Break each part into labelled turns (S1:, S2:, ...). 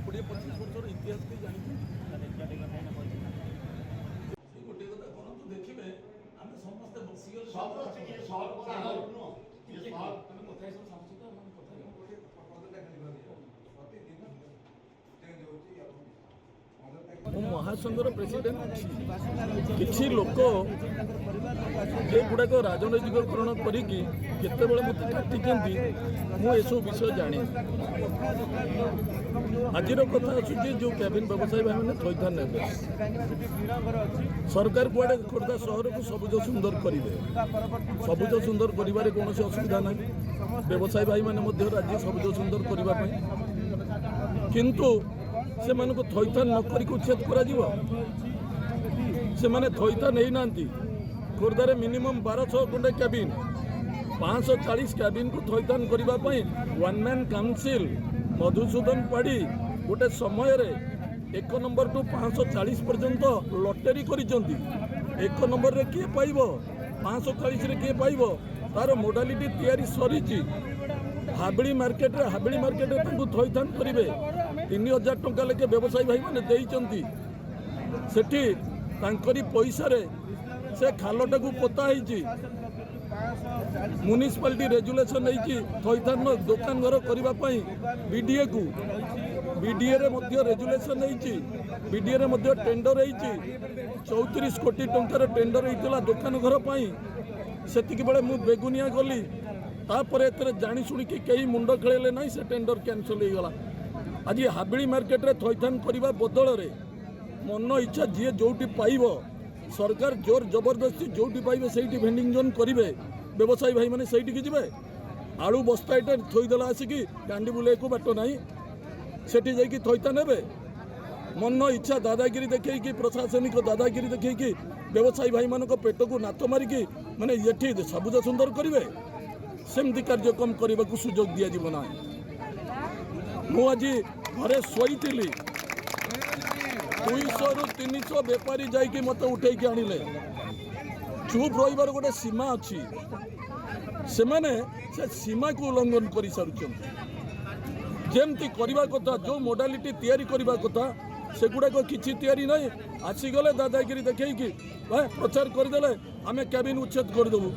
S1: कोड़े 25 वर्ष इतिहास के जानी गोटे कथा कौन तो देखिए आम समस्ते बसिगले महासंघर प्रेसिडेंट किसी लोक ये गुड़ाक राजनैतिकरण करें मत काटिंट मुझे विषय जानी आज कथा आसूँ जो कैबिन व्यवसायी भाई मैंने थैथान ने सरकार कुआड़े खोर्धा सहर को सबुज सुंदर करेंगे सबुज सुंदर कर कौन असुविधा ना व्यवसायी भाई मैंने राज्य सबुज सुंदर करने किंतु से मानक थैथान नक उच्छेद कर थैथान नहीं खोर्धार मिनिमम 1200 खंडे कैबिन 540 कैबिन को थैथान करने वन मैन काउंसिल मधुसूदन पाड़ी गोटे समय रे 1 नंबर टू 540 पर्यंत लटेरी करिसेंती 1 नंबर रे किए पाइबो 540 रे किए पाइबो तार मोडालिटी तैयारी सरीची हाबड़ी मार्केट रे तांको थैथान करिवे 3000 टंका लेके व्यवसायी भाई माने देइचंती सेठी तांकरी पैसा रे से खालटा को पोता होती म्युनिसिपालिटी रेजुलेशन होती थैथान दुकान घर करने बीडीए को बीडीए रे मध्य रेजुलेशन होती बीडीए रे मध्य टेंडर होती 34 कोटी टंकार टेंडर होता दुकान घर पर से बेले मु बेगुनिया गली तापर एतरे जानी शुणिकी कई मुंड खेले ना से टेंडर कैंसल हो गला आज हाबिड़ी मार्केट रे थैथान करने बदल रे मन इच्छा जी जोटी पाइब सरकार जोर जबरदस्ती जोटी पाइबे सेठी भेंडिंग जोन करेंगे व्यवसायी भाई मैंने सही जी आलू बस्ता ये थोदेला आसिकी डांडी बुले को बाट ना सेठी जाकि थैथान हे मन इच्छा दादागिरी देखी प्रशासनिक दादागिरी देखी व्यवसायी भाई मान पेट को नाथ मारिकी मैंने ये सबुज सुंदर करेंगे सेमती कार्यक्रम करने को सुजोग दिज्व ना मुझे घरे शोई 200 ରୁ 300 बेपारी जाइए मत उठे आणिले चुप रही गोटे सीमा अच्छी से मैंने से सीमा को उल्लंघन कर सारी करवा कथा जो मोडालिटी तैयारी करवा कथा से गुड़ाक किसी तैयारी ना आसीगले दादागिरी देखी प्रचार करदे आम कैबिन उच्छेद करदेबू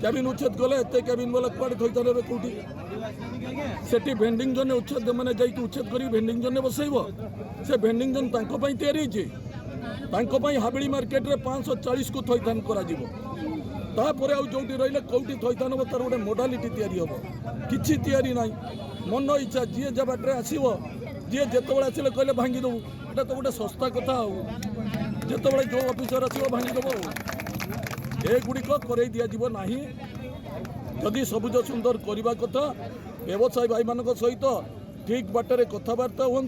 S1: कैबिन उच्छेद कले एत कैबिन वाला कुआड़े थैथान हे कौटी सेठी भेंडिंग जोन उच्छेद मैंने जाइए उच्छेद कर भेंडिंग जोन बसैब से भेंडिंग जोन तैयारी हाबिड़ी मार्केट रे 540 को थैथान करा जोटी रही कौटी थैथान हम तार गोटे मोडालिटी तैयारी हम किसी तैयारी ना मन इच्छा जी जा बाटे आसब जी जिते आसिले कहले भांगीदेबू एटा तो गोटे सस्ता कथा जिते जो अफिसर आसो भांगीदेव एगुड़िक कर दिज्व ना जदि सबुज सुंदर करने कथा व्यवसायी भाई मान सहित ठीक बाटर कथबार्ता हूँ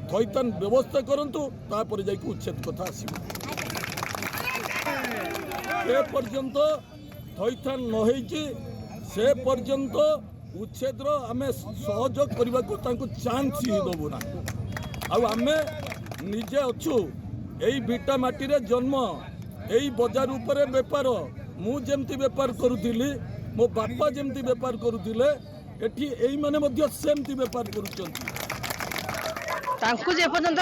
S1: थैथान व्यवस्था करूँ तापर जा उच्छेद कथा आपर्यंत थैथान नही से पर्यंत उच्छेद आम सहयोग करने को चांस ही देवु ना आम निजे अच्छु यही भिटा माटी रे जन्म यही बजार उपरे बेपार मुझे बेपार करुली मो बापा जमती बेपार करुले एठी एई माने मध्य सेमती बेपार करुचंती
S2: जेपर्यंत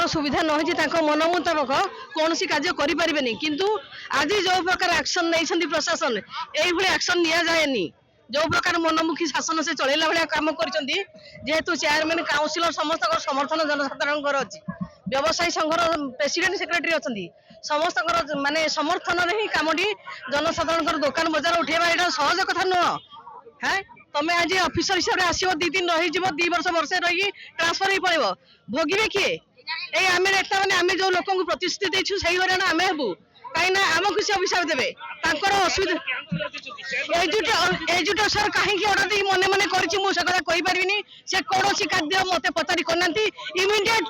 S2: सुविधा न हो मन मुताबक कौन कार्य करें किंतु आज जो प्रकार एक्शन नहीं प्रशासन यही एक्शन नि जाएनी जो प्रकार मनमुखी शासन से चलैला भाया काम करेतु चेयरमैन काउंसिलर समस्त समर्थन जनसाधारण अच्छी व्यवसायी संघर प्रेसिडेंट सेक्रेटरी अच्छा समस्त माने समर्थन ही कमटी जनसाधारण दुकान बजार उठेबा यहाँ सहज कथा नुह है तमें आज ऑफिसर हिसाब से आसो 2 दिन रही 2 वर्ष वर्षे रही ट्रांसफर हो पड़ो भोगे किए आम नेता मैंने आम जो लोक प्रतिश्रुति देचु से हरियाणा आम हेबू कहीं आमको से अभिशाप देवे असुविधा एजुटेशन कहीं अर्डर दी मन मन करें से कौन खाद्य मत पचारि करना इमिडिएट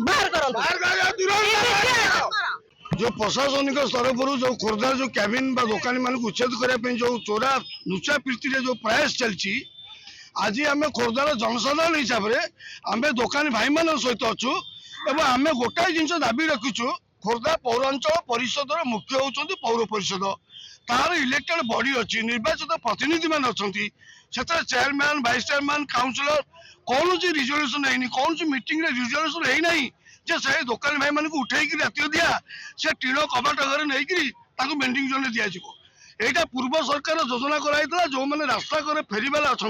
S2: बाहर कर
S3: जो प्रशासनिक स्तर पर जो खोर्धार जो कैबिन बा दुकानी मान उच्छेद करने जो चोरा लुचा प्रीति जो प्रयास चलती आज आम खोर्धार जनसाधारण हिसाब से आम दुकानी भाई मान सहित अच्छु एवं आम गोटाए जिन दाबी रखीचु खोर्धा पौरांचल परिषद मुख्य होती पौर परिषद तार इलेक्टेड बॉडी अच्छी निर्वाचित प्रतिनिधि मान अच्छा से चेयरमैन वाइस चेयरमैन काउंसिलर कौन रिजोल्यूशन है कौन मीटिंग रिजोल्यूशन है ना जे से दुकानी भाई मान उठे राति दिया से टीण कबाट घर नहीं बेंडिंग जोन दिज्व यहाँ पूर्व सरकार योजना कराई जो मैंने रास्ता करे फेरीवाला अच्छा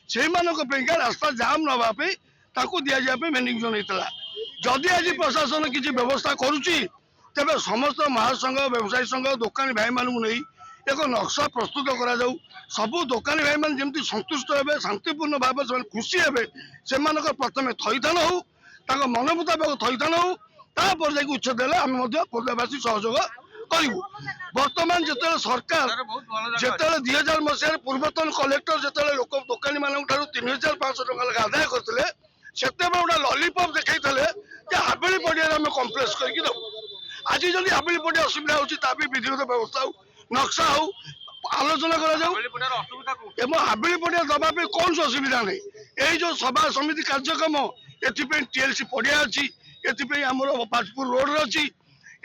S3: से रास्ता जाम नापी दि जाए बेंडिंग जोन होता जदि आज प्रशासन किसी व्यवस्था करुच्ची तेरे समस्त महासंघ व्यवसायी संघ दुकानी भाई मानू नहीं एक नक्शा प्रस्तुत करा जाऊ सबू दुकानी भाई मान जमी संतुष्ट हे शांतिपूर्ण भाव से खुशी हे से प्रथम थईथान हो मन मुताबिक थईथान हो तापर जाकि उच्छेद हेले आम खोर्धावासी सहयोग करूँ बर्तमान जिते सरकार जिते 2000 मसीह पूर्वतन कलेक्टर जिते लोक दुकानी मान 3500 टका लगे आदाय करते से गोटे लॉलीपॉप देखते हाबेली पड़िया आम कम्प्लेक्स करके दू आज जब हाबेली पड़िया असुविधा होती विधिगत व्यवस्था हो नक्शा हो आलोचना करा हाबेली पड़िया दबा कौन सी असुविधा नहीं यही जो सभा समिति कार्यक्रम टीएलसी पड़िया अच्छी एमर पाजपुर रोड अच्छी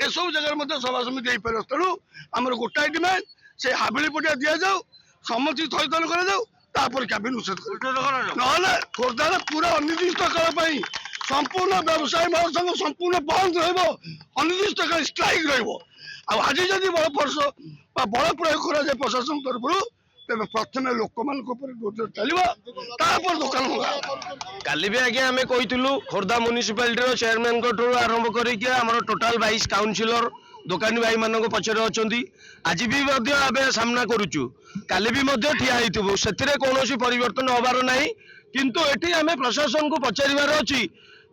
S3: ये सब जगह सभा समिति हो पार तेणु आमर गोटाए डिमांड से हाबेली पड़िया दि जाऊ सम्मति थईथान कर कैबिन उच्छेद ना खोर्धार पूरा अनिर्दिष्ट काल संपूर्ण व्यवसाय महासंघ संपूर्ण बंद रनिर्दिष्ट काल स्ट्राइक रज जदि बल प्रयोग कर प्रशासन तरफ तेज प्रथम लोक मान चलो दुकान
S4: काली भी आगे आम कही खोर्धा म्युनिसिपालिटी चेयरमैन आरंभ कर टोटाल 22 काउंसिलर दुकानी भाई मान पचर अच्छा आज भी सामना करुचु काली भी ठिया से कौन परिवर्तन हबार ना किंतु एटी आम प्रशासन को पचार अच्छी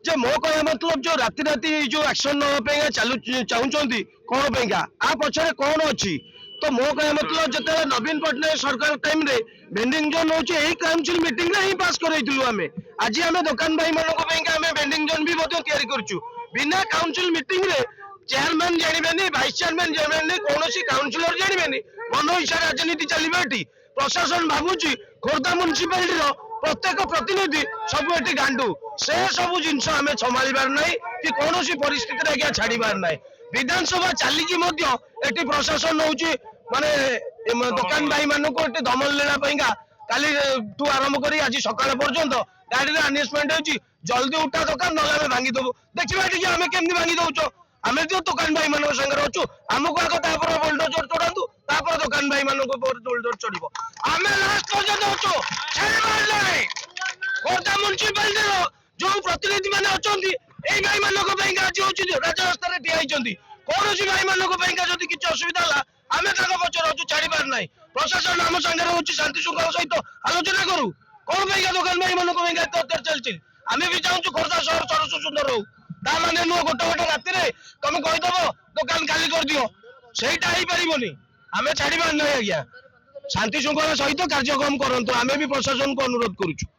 S4: जे मो कह मतलब जो राति राति जो एक्शन ना चाहते कौन आ पछरे कौन अच्छी तो मो कह मतलब जिते नवीन पट्टनायक सरकार टाइम रे बेंडिंग जोन हो काउंसिल मीटिंग रे ही पास करइतलु आमे आज आमे दुकान भाई मानको पेंका आमे बेंडिंग जोन भी मते तयारी करछु बिना काउंसिल मीटिंग रे चेयरमैन जानिबेनी वाइस चेयरमैन जानिबेनी कोनोसी काउंसिलर जानिबेनी मनो इच्छा राजनीति चलीबेटी प्रशासन भाबुची खोर्धा म्युनिसिपालिटी रो प्रत्येक प्रतिनिधि सब एटी गांडू से सब जिनस आमे संभालिबार नै कि कोनोसी परिस्थिति रे आज्ञा छाड़ीबार नै विधानसभा चलिकी एटी प्रशासन होची माने दुकान भाई मान को दमन लेना काली ठू आरंभ कर आज सकाल पर्यंत गाड़ी आनेसमेंट होची जल्दी उठा दुकान ना भांगी देबू देखिए आम केमती भांगी दौच आम जो दुकान भाई मान संगे अच्छु आमको आगे बोल्डोजर चढ़ातु दुकान भाई मान बोल्डोजर चढ़ो आम लास्ट पर्यंत अच्छु खोर्धा म्युनिसिपालिटी जो प्रतिनिधि मैंने अच्छा यही भाई मानक आज हूँ राजरास्तार ठिया कौन भाई मानक जदि किसी असुविधा है आम पचर अच्छु छाड़बार ना प्रशासन आम सागर हूँ शांति श्रृंखला सहित आलोचना करूँ कौन दुकान भाई मानक अत्याचार चलती आम भी चाहूँ खोर्धा सहर सरस सुंदर हो ताने नुह गोटे गोटे राति तुम कहीदेव दुकान खाली कर दियो सहीटा हो पारनी आम छाड़बार ना आज्ञा शांति श्रृंखला सहित कार्यक्रम करूँ आम भी प्रशासन को अनुरोध करुचु।